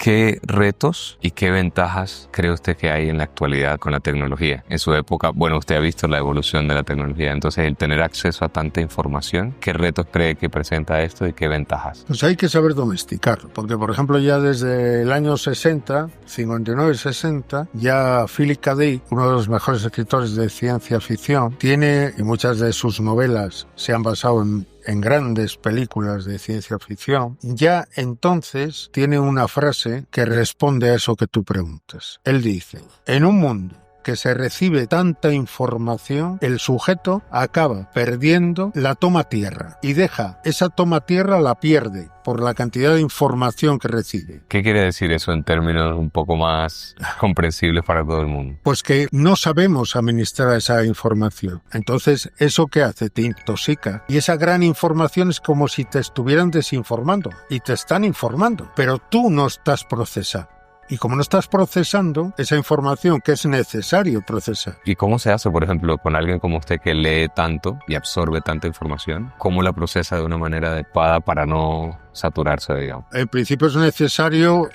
¿Qué retos y qué ventajas cree usted que hay en la actualidad con la tecnología? En su época, bueno, usted ha visto la evolución de la tecnología, entonces el tener acceso a tanta información, ¿qué retos cree que presenta esto y qué ventajas? Pues hay que saber domesticarlo, porque por ejemplo ya desde el año 60, 59-60, ya Philip K. Dick, uno de los mejores escritores de ciencia ficción, tiene, y muchas de sus novelas se han basado en grandes películas de ciencia ficción, ya entonces tiene una frase que responde a eso que tú preguntas. Él dice, en un mundo que se recibe tanta información, el sujeto acaba perdiendo la toma tierra y deja esa toma tierra, la pierde por la cantidad de información que recibe. ¿Qué quiere decir eso en términos un poco más comprensibles para todo el mundo? Pues que no sabemos administrar esa información. Entonces, ¿eso qué hace? Te intoxica. Y esa gran información es como si te estuvieran desinformando. Y te están informando, pero tú no estás procesando. Y como no estás procesando esa información que es necesario procesar. ¿Y cómo se hace, por ejemplo, con alguien como usted que lee tanto y absorbe tanta información? ¿Cómo la procesa de una manera adecuada para no saturarse, digamos? En principio es necesario...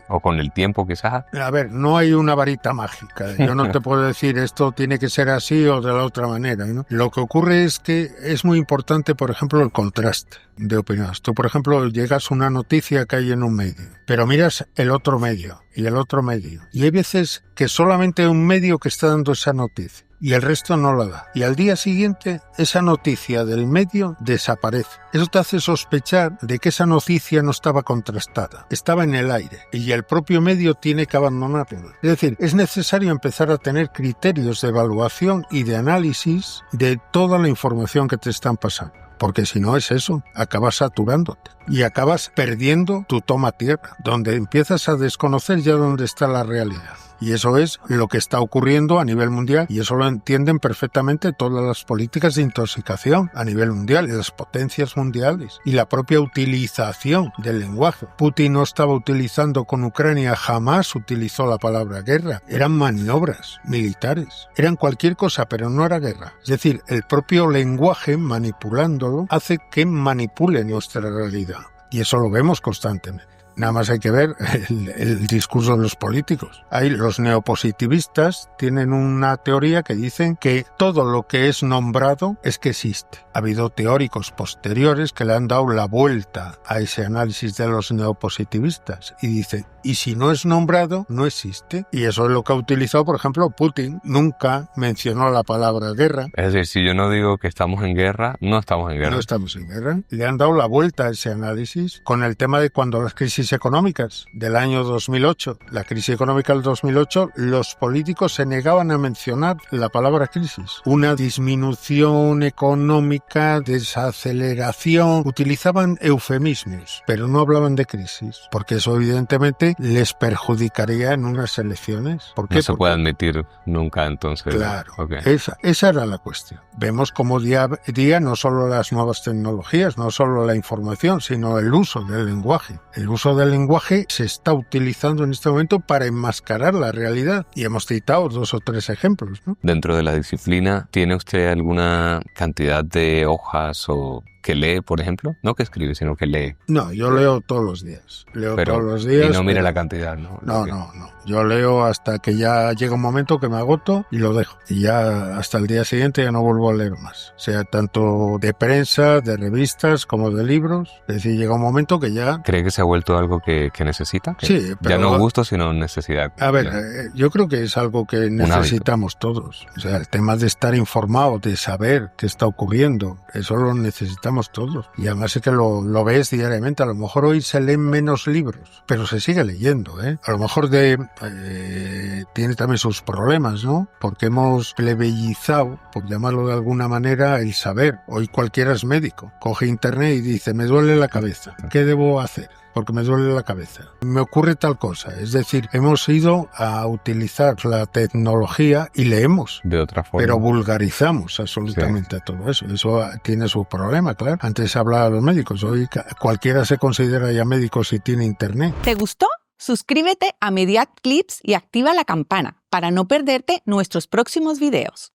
¿O con el tiempo quizás? A ver, no hay una varita mágica. Yo no te puedo decir esto tiene que ser así o de la otra manera, ¿no? Lo que ocurre es que es muy importante, por ejemplo, el contraste de opiniones. Tú, por ejemplo, llegas a una noticia que hay en un medio, pero miras el otro medio y el otro medio. Y hay veces que solamente hay un medio que está dando esa noticia y el resto no la da. Y al día siguiente, esa noticia del medio desaparece. Eso te hace sospechar de que esa noticia no estaba contrastada, estaba en el aire y el propio medio tiene que abandonarlo. Es decir, es necesario empezar a tener criterios de evaluación y de análisis de toda la información que te están pasando. Porque si no es eso, acabas saturándote y acabas perdiendo tu toma tierra, donde empiezas a desconocer ya dónde está la realidad. Y eso es lo que está ocurriendo a nivel mundial y eso lo entienden perfectamente todas las políticas de intoxicación a nivel mundial y las potencias mundiales y la propia utilización del lenguaje. Putin no estaba utilizando con Ucrania, jamás utilizó la palabra guerra. Eran maniobras militares, eran cualquier cosa, pero no era guerra. Es decir, el propio lenguaje, manipulándolo, hace que manipule nuestra realidad. Y eso lo vemos constantemente. Nada más hay que ver el discurso de los políticos. Ahí los neopositivistas tienen una teoría que dicen que todo lo que es nombrado es que existe. Ha habido teóricos posteriores que le han dado la vuelta a ese análisis de los neopositivistas y dicen, y si no es nombrado, no existe. Y eso es lo que ha utilizado, por ejemplo, Putin. Nunca mencionó la palabra guerra. Es decir, si yo no digo que estamos en guerra, no estamos en guerra. No estamos en guerra. Le han dado la vuelta a ese análisis con el tema de cuando las crisis económicas del año 2008, la crisis económica del 2008, los políticos se negaban a mencionar la palabra crisis. Una disminución económica, desaceleración, utilizaban eufemismos, pero no hablaban de crisis, porque eso evidentemente les perjudicaría en unas elecciones. ¿Por qué? No se puede admitir nunca entonces. Claro, okay. Esa era la cuestión. Vemos cómo día a día no solo las nuevas tecnologías, no solo la información, sino el uso del lenguaje. El uso del lenguaje se está utilizando en este momento para enmascarar la realidad. Y hemos citado 2 o 3 ejemplos, ¿no? Dentro de la disciplina, ¿tiene usted alguna cantidad de hojas o que lee, por ejemplo? No que escribe, sino que lee. No, yo leo todos los días. Todos los días. Y no mire la cantidad, ¿no? No. Yo leo hasta que ya llega un momento que me agoto y lo dejo. Y ya hasta el día siguiente ya no vuelvo a leer más. Sea tanto de prensa, de revistas, como de libros. Es decir, llega un momento que ya... ¿Cree que se ha vuelto algo que necesita? Sí, pero... Ya no gusto, sino necesidad. A ver, yo creo que es algo que necesitamos todos. O sea, el tema de estar informado, de saber qué está ocurriendo, eso lo necesitamos todos. Y además es que lo ves diariamente. A lo mejor hoy se leen menos libros, pero se sigue leyendo, ¿eh? A lo mejor tiene también sus problemas, ¿no? Porque hemos plebeyizado, por llamarlo de alguna manera, el saber. Hoy cualquiera es médico. Coge internet y dice, me duele la cabeza. ¿Qué debo hacer? Porque me duele la cabeza. Me ocurre tal cosa. Es decir, hemos ido a utilizar la tecnología y leemos. De otra forma. Pero vulgarizamos absolutamente todo eso. Eso tiene su problema, claro. Antes hablaba de los médicos. Hoy cualquiera se considera ya médico si tiene internet. ¿Te gustó? Suscríbete a Mediat Clips y activa la campana para no perderte nuestros próximos videos.